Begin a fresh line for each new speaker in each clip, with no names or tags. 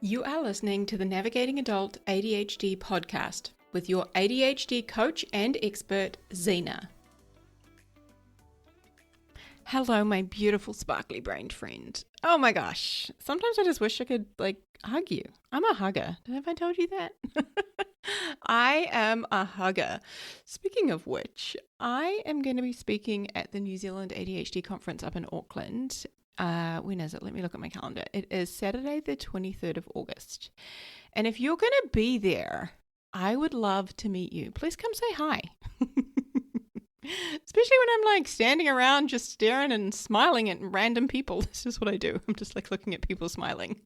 You are listening to the Navigating Adult ADHD podcast with your ADHD coach and expert, Zena. Hello, my beautiful sparkly brained friend. Oh my gosh, sometimes I just wish I could hug you. I'm a hugger. Have I told you that? I am a hugger. Speaking of which, I am going to be speaking at the New Zealand ADHD conference up in Auckland. When is it? Let me look at my calendar. It is Saturday, the 23rd of August. And if you're going to be there, I would love to meet you. Please come say hi. Especially when I'm standing around just staring and smiling at random people. This is what I do. I'm just looking at people smiling.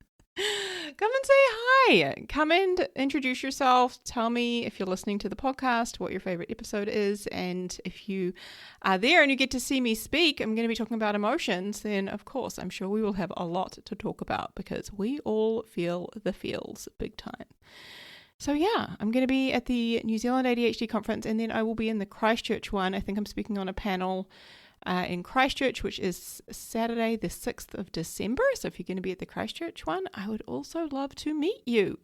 Come and say hi. Come and introduce yourself. Tell me if you're listening to the podcast, what your favorite episode is. And if you are there and you get to see me speak, I'm going to be talking about emotions. Then, of course, I'm sure we will have a lot to talk about because we all feel the feels big time. So yeah, I'm going to be at the New Zealand ADHD conference, and then I will be in the Christchurch one. I think I'm speaking on a panel in Christchurch, which is Saturday, the 6th of December. So if you're going to be at the Christchurch one, I would also love to meet you.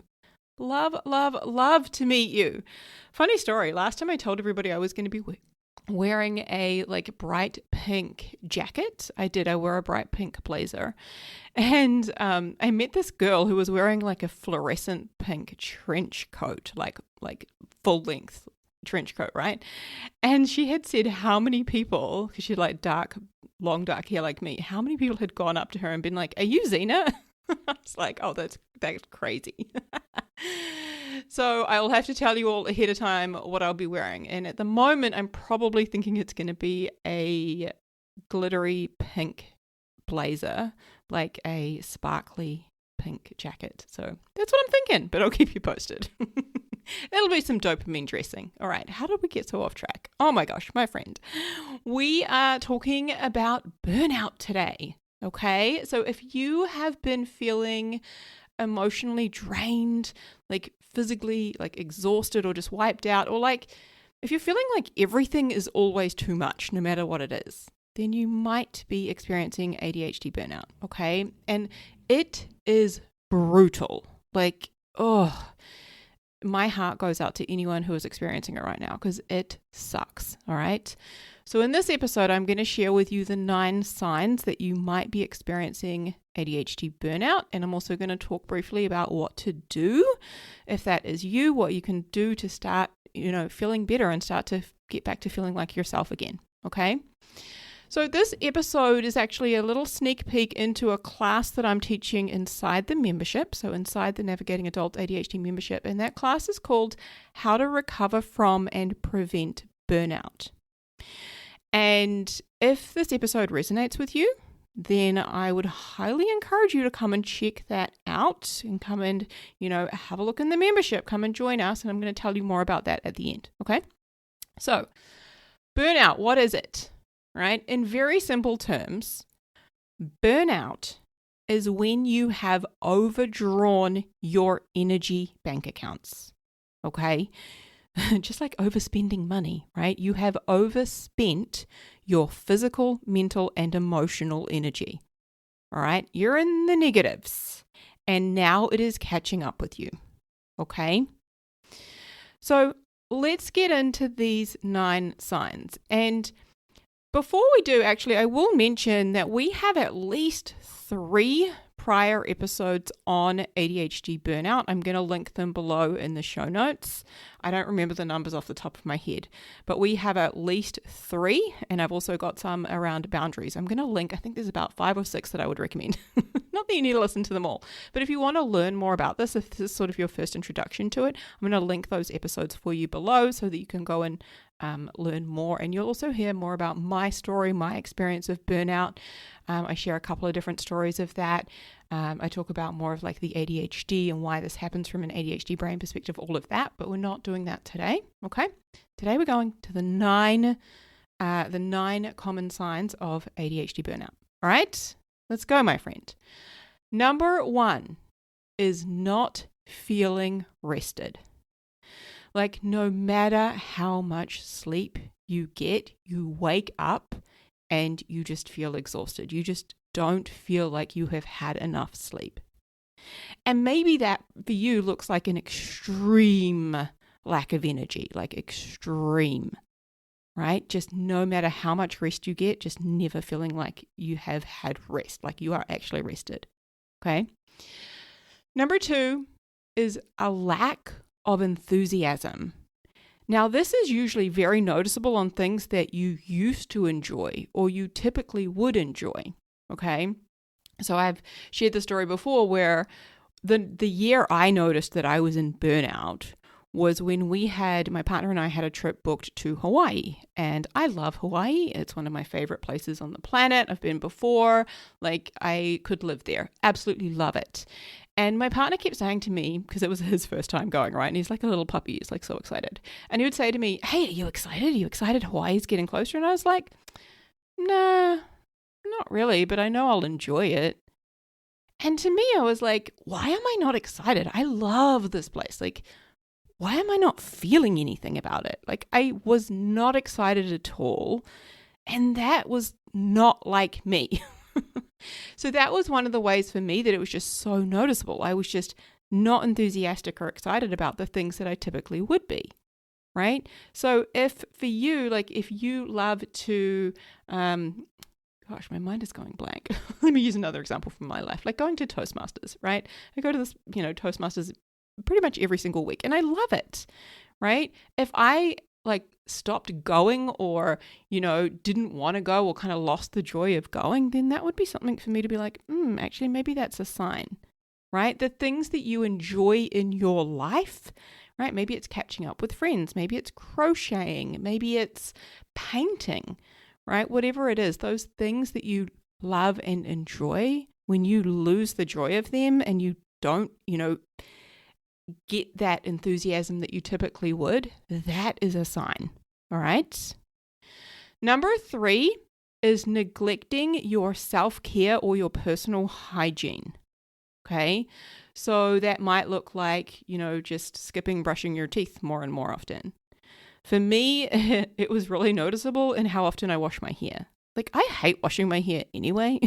Love to meet you. Funny story. Last time I told everybody I was going to be wearing a bright pink jacket. I wore a bright pink blazer. And I met this girl who was wearing a fluorescent pink trench coat, like full length trench coat, right? And she had said how many people, because she had long dark hair like me, how many people had gone up to her and been like, "Are you Zena?" I was like, "Oh, that's crazy." So I'll have to tell you all ahead of time what I'll be wearing. And at the moment, I'm probably thinking it's going to be a glittery pink blazer, like a sparkly pink jacket. So that's what I'm thinking, but I'll keep you posted. It'll be some dopamine dressing. All right, how did we get so off track? Oh my gosh, my friend. We are talking about burnout today, okay? So if you have been feeling emotionally drained, physically exhausted or just wiped out, or if you're feeling like everything is always too much, no matter what it is, then you might be experiencing ADHD burnout, okay? And it is brutal. My heart goes out to anyone who is experiencing it right now because it sucks, all right? So in this episode, I'm going to share with you the 9 signs that you might be experiencing ADHD burnout, and I'm also going to talk briefly about what to do if that is you, what you can do to start, feeling better and start to get back to feeling like yourself again, okay? So this episode is actually a little sneak peek into a class that I'm teaching inside the membership, so inside the Navigating Adult ADHD membership, and that class is called How to Recover from and Prevent Burnout. And if this episode resonates with you, then I would highly encourage you to come and check that out and come and, have a look in the membership, come and join us, and I'm going to tell you more about that at the end, okay? So, burnout, what is it? Right? In very simple terms, burnout is when you have overdrawn your energy bank accounts, okay? Just like overspending money, right? You have overspent your physical, mental, and emotional energy, all right? You're in the negatives, and now it is catching up with you, okay? So let's get into these 9 signs. And before we do, actually, I will mention that we have at least 3 prior episodes on ADHD burnout. I'm going to link them below in the show notes. I don't remember the numbers off the top of my head, but we have at least 3, and I've also got some around boundaries. I'm going to link, I think there's about 5 or 6 that I would recommend. Not that you need to listen to them all, but if you want to learn more about this, if this is sort of your first introduction to it, I'm going to link those episodes for you below so that you can go and learn more. And you'll also hear more about my story, my experience of burnout. I share a couple of different stories of that. I talk about more of the ADHD and why this happens from an ADHD brain perspective, all of that, but we're not doing that today, okay? Today we're going to the 9 common signs of ADHD burnout. All right, let's go, my friend. Number 1 is not feeling rested. No matter how much sleep you get, you wake up and you just feel exhausted. You just don't feel like you have had enough sleep. And maybe that for you looks like an extreme lack of energy, like extreme, right? Just no matter how much rest you get, just never feeling like you have had rest, like you are actually rested. Okay. Number 2 is a lack of enthusiasm. Now, this is usually very noticeable on things that you used to enjoy or you typically would enjoy. Okay. So I've shared the story before where the year I noticed that I was in burnout was when my partner and I had a trip booked to Hawaii. And I love Hawaii. It's one of my favorite places on the planet. I've been before. Like, I could live there. Absolutely love it. And my partner kept saying to me, because it was his first time going, right? And he's like a little puppy. He's like so excited. And he would say to me, hey, are you excited? Are you excited Hawaii's getting closer? And I was like, nah, not really, but I know I'll enjoy it. And to me, I was like, why am I not excited? I love this place. Like, why am I not feeling anything about it? Like, I was not excited at all. And that was not like me. So that was one of the ways for me that it was just so noticeable. I was just not enthusiastic or excited about the things that I typically would be, right? So if for you, like if you love to, gosh, my mind is going blank. Let me use another example from my life, like going to Toastmasters, right? I go to this, Toastmasters pretty much every single week and I love it, right? If I stopped going or, didn't want to go or kind of lost the joy of going, then that would be something for me to be like, actually, maybe that's a sign, right? The things that you enjoy in your life, right? Maybe it's catching up with friends. Maybe it's crocheting. Maybe it's painting, right? Whatever it is, those things that you love and enjoy, when you lose the joy of them and you don't, get that enthusiasm that you typically would, that is a sign. All right. Number 3 is neglecting your self-care or your personal hygiene. Okay. So that might look like, just skipping brushing your teeth more and more often. For me, it was really noticeable in how often I wash my hair. Like, I hate washing my hair anyway,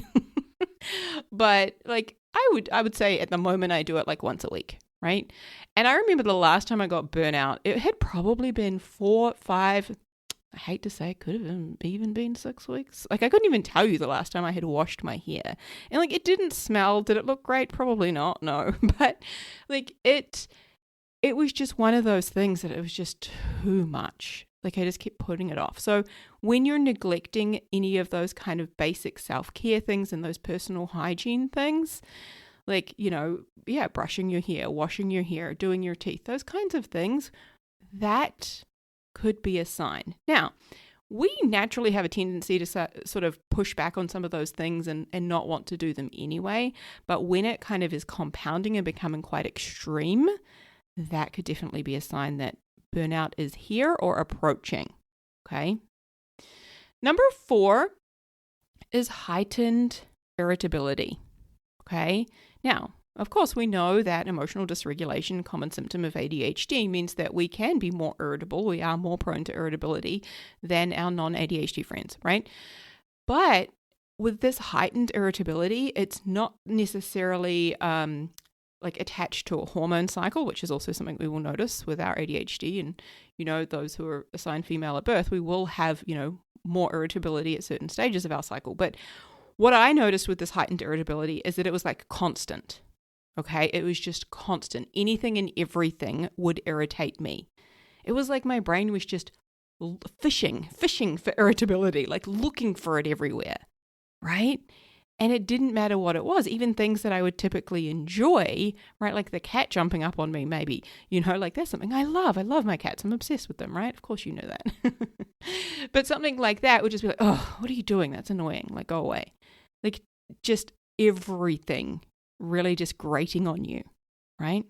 but I would say at the moment I do it like once a week. Right. And I remember the last time I got burnout, it had probably been 4, 5, I hate to say it could have even been 6 weeks. Like I couldn't even tell you the last time I had washed my hair. And it didn't smell. Did it look great? Probably not. No. But it was just one of those things that it was just too much. I just kept putting it off. So when you're neglecting any of those kind of basic self-care things and those personal hygiene things, brushing your hair, washing your hair, doing your teeth, those kinds of things, that could be a sign. Now, we naturally have a tendency to sort of push back on some of those things and not want to do them anyway. But when it kind of is compounding and becoming quite extreme, that could definitely be a sign that burnout is here or approaching. Okay. Number 4 is heightened irritability. Okay. Now, of course, we know that emotional dysregulation, common symptom of ADHD, means that we can be more irritable. We are more prone to irritability than our non-ADHD friends, right? But with this heightened irritability, it's not necessarily attached to a hormone cycle, which is also something we will notice with our ADHD. And, those who are assigned female at birth, we will have, more irritability at certain stages of our cycle. But what I noticed with this heightened irritability is that it was constant, okay? It was just constant. Anything and everything would irritate me. It was like my brain was just fishing for irritability, looking for it everywhere, right? And it didn't matter what it was, even things that I would typically enjoy, right? Like the cat jumping up on me, maybe, that's something I love. I love my cats. I'm obsessed with them, right? Of course you know that. But something like that would just be like, oh, what are you doing? That's annoying. Go away. Just everything really just grating on you, right?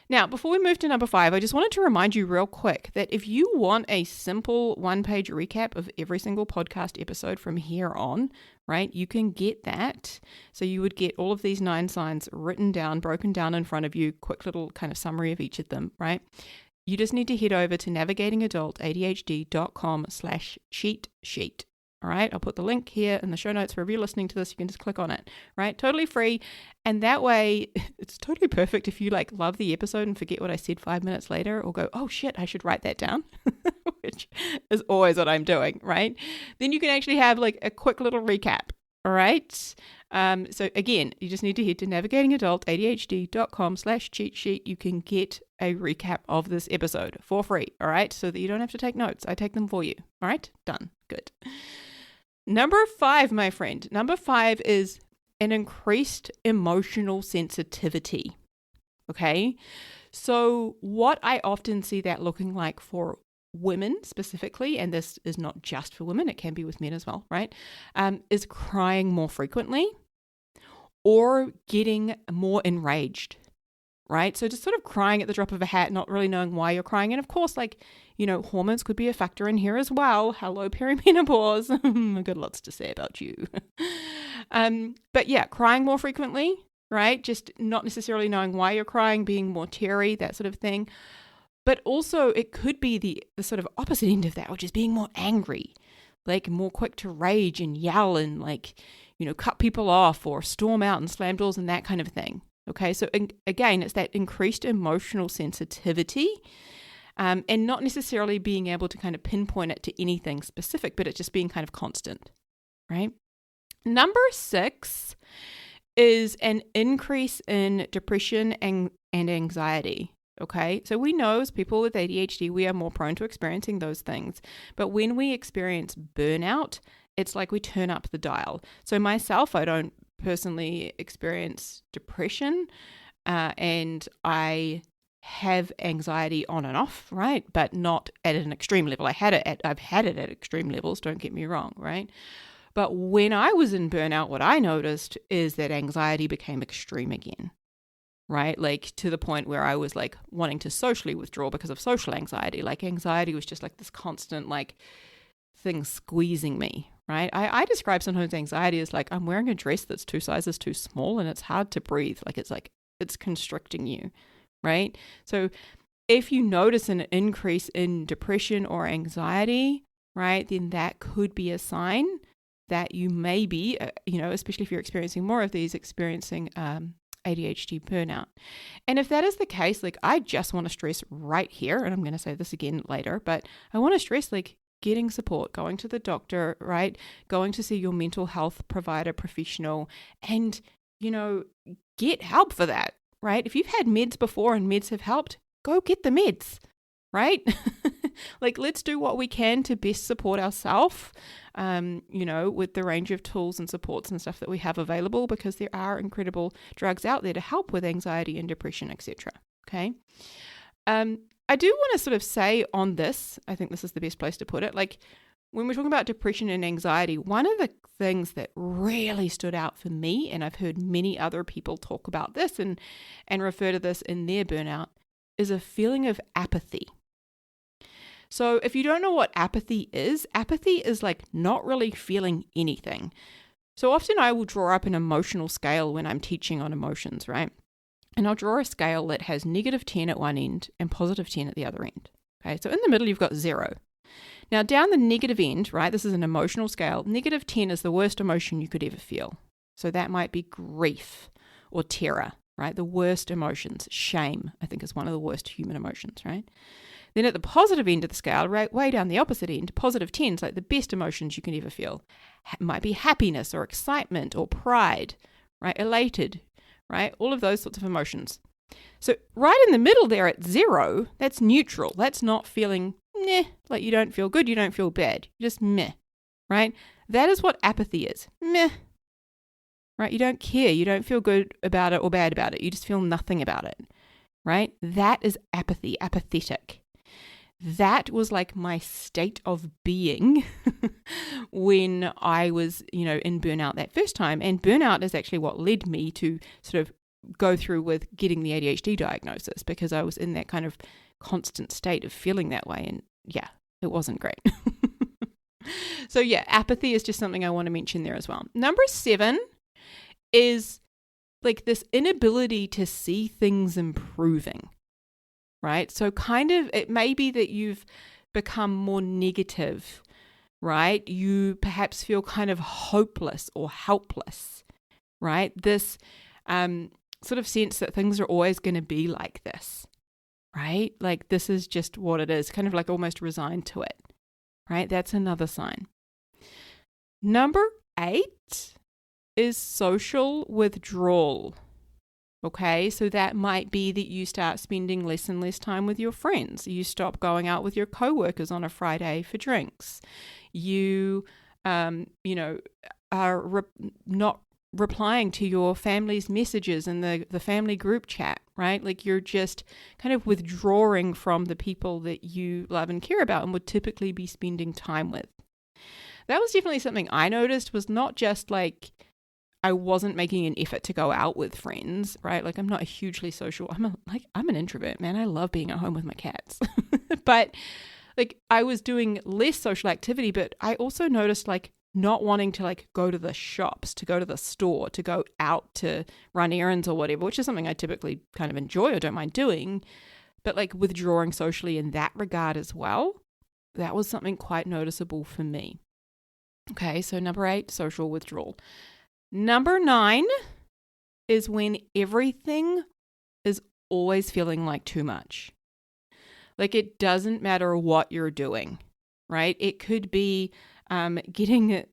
Now, before we move to number 5, I just wanted to remind you real quick that if you want a simple one-page recap of every single podcast episode from here on, right, you can get that. So you would get all of these 9 signs written down, broken down in front of you, quick little kind of summary of each of them, right? You just need to head over to navigatingadultadhd.com/cheat sheet. All right. I'll put the link here in the show notes. Wherever you're listening to this, you can just click on it, right? Totally free. And that way it's totally perfect if you like love the episode and forget what I said 5 minutes later, or go, oh shit, I should write that down, which is always what I'm doing, right? Then you can actually have like a quick little recap. All right. So again, you just need to head to navigatingadultadhd.com/cheat sheet. You can get a recap of this episode for free. All right. So that you don't have to take notes. I take them for you. All right. Done. Good. Number 5, my friend. Number 5 is an increased emotional sensitivity. Okay. So what I often see that looking like for women specifically, and this is not just for women, it can be with men as well, right? Is crying more frequently or getting more enraged, right? So just sort of crying at the drop of a hat, not really knowing why you're crying. And of course, like, hormones could be a factor in here as well. Hello, perimenopause. I've got lots to say about you. But yeah, crying more frequently, right? Just not necessarily knowing why you're crying, being more teary, that sort of thing. But also it could be the sort of opposite end of that, which is being more angry, like more quick to rage and yell and like, cut people off or storm out and slam doors and that kind of thing. Okay, so again, it's that increased emotional sensitivity and not necessarily being able to kind of pinpoint it to anything specific, but it's just being kind of constant, right? Number 6 is an increase in depression and anxiety. Okay, so we know as people with ADHD, we are more prone to experiencing those things. But when we experience burnout, it's like we turn up the dial. So myself, I don't personally experience depression and I have anxiety on and off, right? But not at an extreme level. I've had it at extreme levels, don't get me wrong, right? But when I was in burnout, what I noticed is that anxiety became extreme again. Right? Like to the point where I was like wanting to socially withdraw because of social anxiety. Like anxiety was just like this constant like thing squeezing me, right? I describe sometimes anxiety as like I'm wearing a dress that's 2 sizes too small and it's hard to breathe. Like it's constricting you, right? So if you notice an increase in depression or anxiety, right, then that could be a sign that you may be, especially if you're experiencing more of these, experiencing ADHD burnout. And if that is the case, like I just want to stress right here, and I'm going to say this again later, but I want to stress like getting support, going to the doctor, right? Going to see your mental health provider professional and, get help for that, right? If you've had meds before and meds have helped, go get the meds, right? Like let's do what we can to best support ourselves, with the range of tools and supports and stuff that we have available, because there are incredible drugs out there to help with anxiety and depression, etc. Okay. I do want to sort of say on this, I think this is the best place to put it. Like when we're talking about depression and anxiety, one of the things that really stood out for me, and I've heard many other people talk about this and refer to this in their burnout, is a feeling of apathy. So if you don't know what apathy is like not really feeling anything. So often I will draw up an emotional scale when I'm teaching on emotions, right? And I'll draw a scale that has -10 at one end and +10 at the other end. Okay, so in the middle you've got 0. Now down the negative end, right, this is an emotional scale. -10 is the worst emotion you could ever feel. So that might be grief or terror, right? The worst emotions. Shame, I think, is one of the worst human emotions, right? Then at the positive end of the scale, right, way down the opposite end, +10 is like the best emotions you can ever feel. It might be happiness or excitement or pride, right? Elated, right? All of those sorts of emotions. So right in the middle there at 0, that's neutral. That's not feeling meh, like you don't feel good, you don't feel bad. You're just meh, right? That is what apathy is. Meh, right? You don't care. You don't feel good about it or bad about it. You just feel nothing about it, right? That is apathy, apathetic. That was like my state of being when I was, in burnout that first time. And burnout is actually what led me to sort of go through with getting the ADHD diagnosis, because I was in that kind of constant state of feeling that way. And yeah, it wasn't great. So yeah, apathy is just something I want to mention there as well. Number 7 is like this inability to see things improving. Right? So kind of it may be that you've become more negative right? You perhaps feel kind of hopeless or helpless, right? This sort of sense that things are always going to be like this, right? Like this is just what it is, kind of like almost resigned to it, right? That's another sign. Number 8 is social withdrawal. Okay, so that might be that you start spending less and less time with your friends. You stop going out with your coworkers on a Friday for drinks. You, are not replying to your family's messages in the family group chat, right? Like you're just kind of withdrawing from the people that you love and care about and would typically be spending time with. That was definitely something I noticed, was not just like I wasn't making an effort to go out with friends, right? Like I'm not hugely social. I'm an introvert, man. I love being at home with my cats. But like I was doing less social activity, but I also noticed like not wanting to like go to the shops, to go to the store, to go out to run errands or whatever, which is something I typically kind of enjoy or don't mind doing, but like withdrawing socially in that regard as well. That was something quite noticeable for me. Okay, so number 8, social withdrawal. Number 9 is when everything is always feeling like too much. Like it doesn't matter what you're doing, right? It could be getting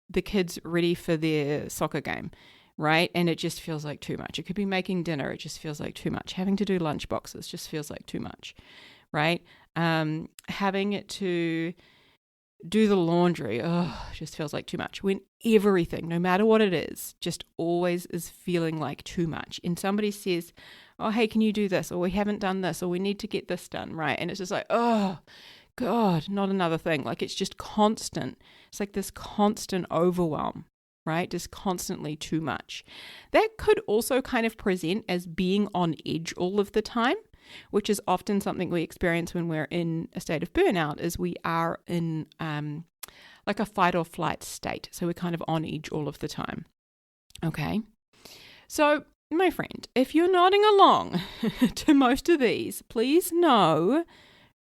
the kids ready for their soccer game, right? And it just feels like too much. It could be making dinner. It just feels like too much. Having to do lunch boxes just feels like too much, right? Having to do the laundry, just feels like too much. When everything, no matter what it is, just always is feeling like too much. And somebody says, oh, hey, can you do this? Or we haven't done this, or we need to get this done, right? And it's just like, oh, God, not another thing. Like it's just constant. It's like this constant overwhelm, right? Just constantly too much. That could also kind of present as being on edge all of the time, which is often something we experience when we're in a state of burnout, is we are in like a fight or flight state. So we're kind of on edge all of the time. Okay. So my friend, if you're nodding along to most of these, please know,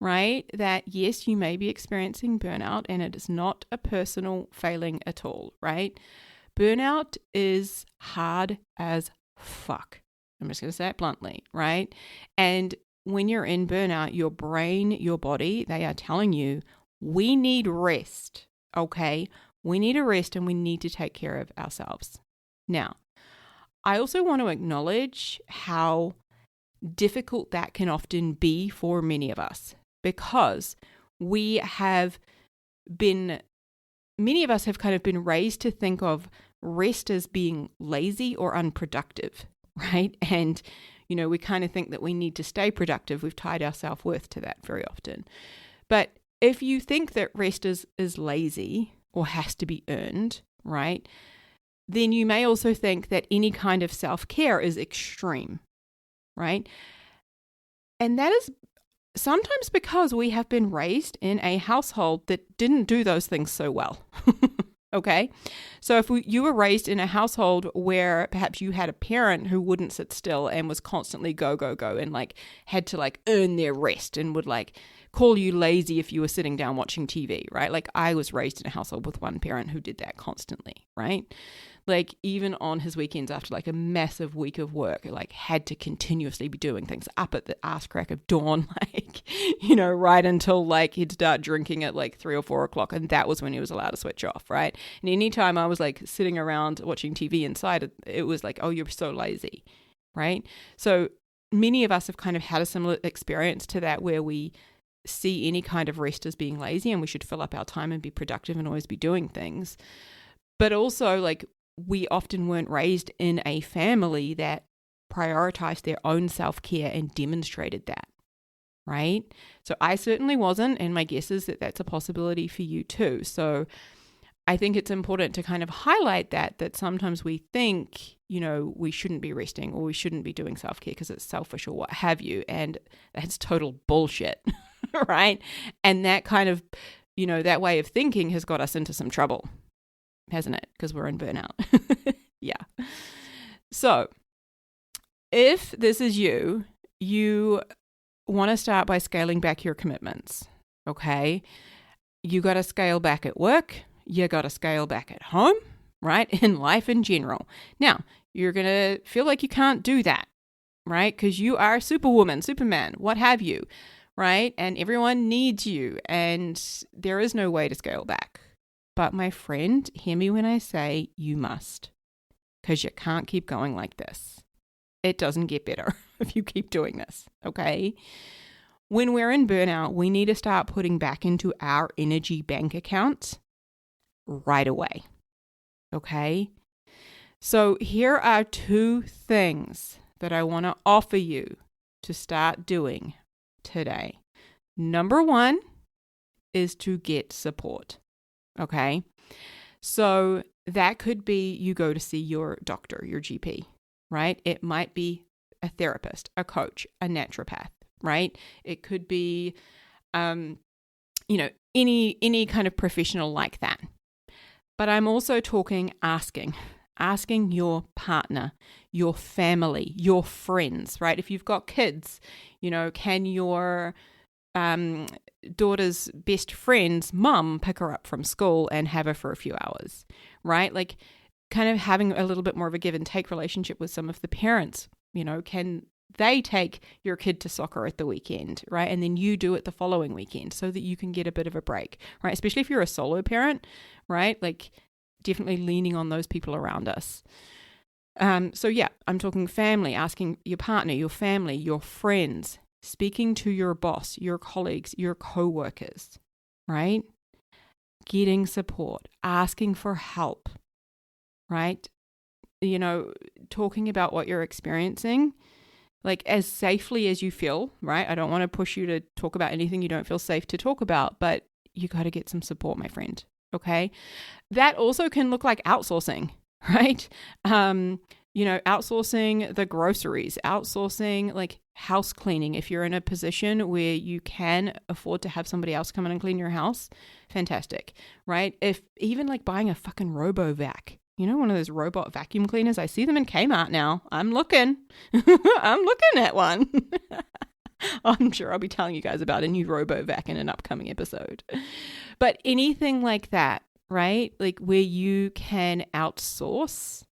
right, that yes, you may be experiencing burnout and it is not a personal failing at all, right? Burnout is hard as fuck. I'm just going to say it bluntly, right? And when you're in burnout, your brain, your body, they are telling you, we need rest, okay? We need a rest and we need to take care of ourselves. Now, I also want to acknowledge how difficult that can often be for many of us, because many of us have kind of been raised to think of rest as being lazy or unproductive, right? And, we kind of think that we need to stay productive. We've tied our self-worth to that very often. But if you think that rest is lazy or has to be earned, right, then you may also think that any kind of self-care is extreme, right? And that is sometimes because we have been raised in a household that didn't do those things so well. Okay, so if you were raised in a household where perhaps you had a parent who wouldn't sit still and was constantly go, go, go, and like had to like earn their rest and would like call you lazy if you were sitting down watching TV, right? Like I was raised in a household with one parent who did that constantly, right? Like even on his weekends after like a massive week of work, like had to continuously be doing things up at the ass crack of dawn, like, right until like he'd start drinking at like 3 or 4 o'clock. And that was when he was allowed to switch off, right? And anytime I was like sitting around watching TV inside, it was like, oh, you're so lazy, right? So many of us have kind of had a similar experience to that, where we see any kind of rest as being lazy and we should fill up our time and be productive and always be doing things. But also like we often weren't raised in a family that prioritized their own self-care and demonstrated that, right? So I certainly wasn't, and my guess is that that's a possibility for you too. So I think it's important to kind of highlight that sometimes we think, we shouldn't be resting or we shouldn't be doing self-care because it's selfish or what have you, and that's total bullshit, right? And that kind of, that way of thinking has got us into some trouble, hasn't it? Because we're in burnout. Yeah. So if this is you want to start by scaling back your commitments, okay? you got to scale back at work. You got to scale back at home, right? In life in general. Now, you're going to feel like you can't do that, right? Because you are Superwoman, Superman, what have you, right? And everyone needs you, and there is no way to scale back. But my friend, hear me when I say you must, because you can't keep going like this. It doesn't get better if you keep doing this, okay? When we're in burnout, we need to start putting back into our energy bank account right away, okay? So here are 2 things that I want to offer you to start doing today. Number 1 is to get support, okay? So that could be you go to see your doctor, your GP, right? It might be a therapist, a coach, a naturopath, right? It could be, any kind of professional like that. But I'm also talking asking your partner, your family, your friends, right? If you've got kids, can your daughter's best friend's mum pick her up from school and have her for a few hours, right? Like kind of having a little bit more of a give and take relationship with some of the parents, can they take your kid to soccer at the weekend, right? And then you do it the following weekend so that you can get a bit of a break, right? Especially if you're a solo parent, right? Like definitely leaning on those people around us. So yeah, I'm talking family, asking your partner, your family, your friends, speaking to your boss, your colleagues, your co-workers, right? Getting support, asking for help, right? Talking about what you're experiencing, like as safely as you feel, right? I don't want to push you to talk about anything you don't feel safe to talk about, but you got to get some support, my friend. Okay. That also can look like outsourcing, right? Outsourcing the groceries, outsourcing like house cleaning. If you're in a position where you can afford to have somebody else come in and clean your house, fantastic, right? If even like buying a fucking robo-vac, one of those robot vacuum cleaners, I see them in Kmart now. I'm looking. I'm looking at one. I'm sure I'll be telling you guys about a new robo-vac in an upcoming episode. But anything like that, right? Like where you can outsource,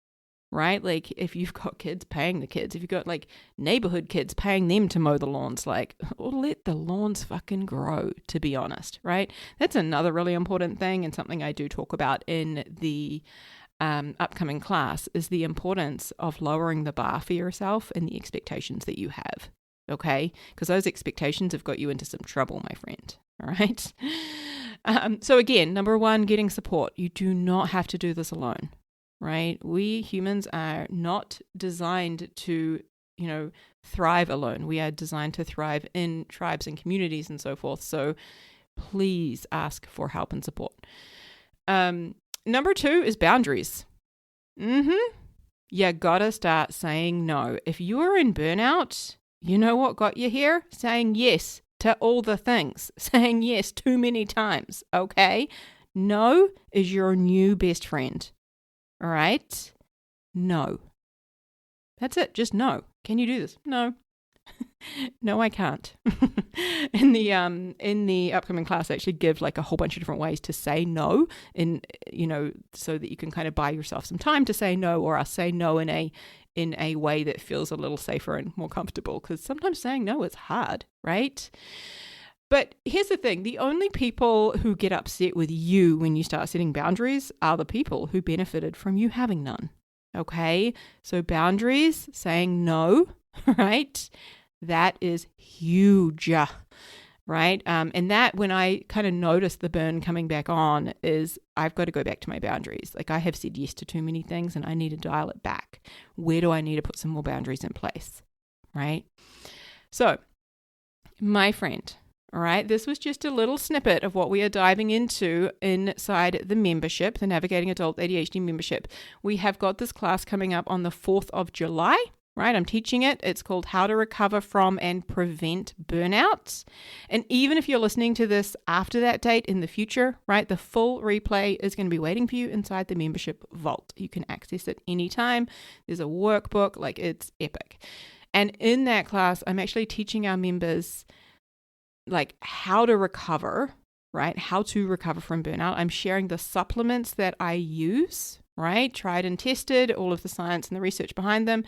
right? Like if you've got kids, paying the kids. If you've got like neighborhood kids, paying them to mow the lawns, or let the lawns fucking grow, to be honest, right? That's another really important thing, and something I do talk about in the upcoming class is the importance of lowering the bar for yourself and the expectations that you have. Okay? Because those expectations have got you into some trouble, my friend. All right? So again, number 1, getting support. You do not have to do this alone, right? We humans are not designed to, thrive alone. We are designed to thrive in tribes and communities and so forth. So please ask for help and support. Number 2 is boundaries. You gotta start saying no. If you are in burnout, you know what got you here? Saying yes to all the things. Saying yes too many times, okay? No is your new best friend, all right? No. That's it, just no. Can you do this? No. No, I can't. In the upcoming class, I actually give like a whole bunch of different ways to say no, so that you can kind of buy yourself some time to say no, or I'll say no in a way that feels a little safer and more comfortable, because sometimes saying no is hard, right? But here's the thing, the only people who get upset with you when you start setting boundaries are the people who benefited from you having none, okay? So boundaries, saying no, right? That is huge, right? And that, when I kind of notice the burn coming back on, is I've got to go back to my boundaries. Like I have said yes to too many things and I need to dial it back. Where do I need to put some more boundaries in place, right? So, my friend, all right, this was just a little snippet of what we are diving into inside the membership, the Navigating Adult ADHD membership. We have got this class coming up on the 4th of July. Right, I'm teaching it. It's called How to Recover from and Prevent Burnout. And even if you're listening to this after that date in the future, right, the full replay is going to be waiting for you inside the membership vault. You can access it anytime. There's a workbook, like it's epic. And in that class, I'm actually teaching our members like how to recover right? How to recover from burnout. I'm sharing the supplements that I use, right? Tried and tested, all of the science and the research behind them.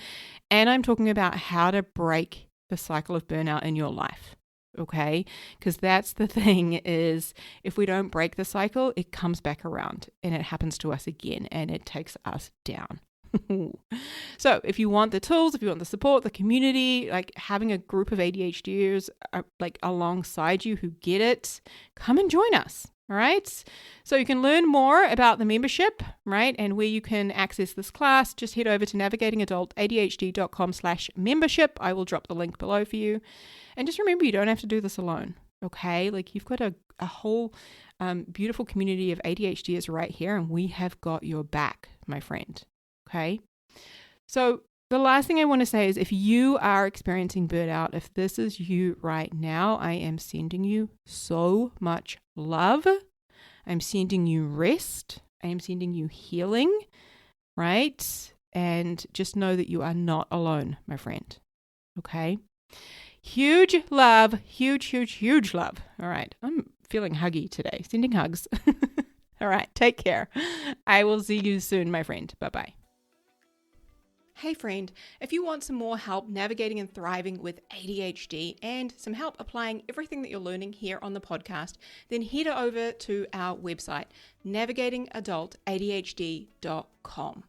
And I'm talking about how to break the cycle of burnout in your life. Okay, because that's the thing, is if we don't break the cycle, it comes back around and it happens to us again and it takes us down. So if you want the tools, if you want the support, the community, like having a group of ADHDers like alongside you who get it, come and join us. All right. So you can learn more about the membership, right? And where you can access this class, just head over to navigatingadultadhd.com/membership. I will drop the link below for you. And just remember, you don't have to do this alone. Okay. Like you've got a whole beautiful community of ADHDers right here, and we have got your back, my friend. Okay. So the last thing I want to say is if you are experiencing burnout, if this is you right now, I am sending you so much love. I'm sending you rest. I am sending you healing, right? And just know that you are not alone, my friend. Okay. Huge love, huge love. All right. I'm feeling huggy today. Sending hugs. All right. Take care. I will see you soon, my friend. Bye-bye. Hey friend, if you want some more help navigating and thriving with ADHD and some help applying everything that you're learning here on the podcast, then head over to our website, navigatingadultadhd.com.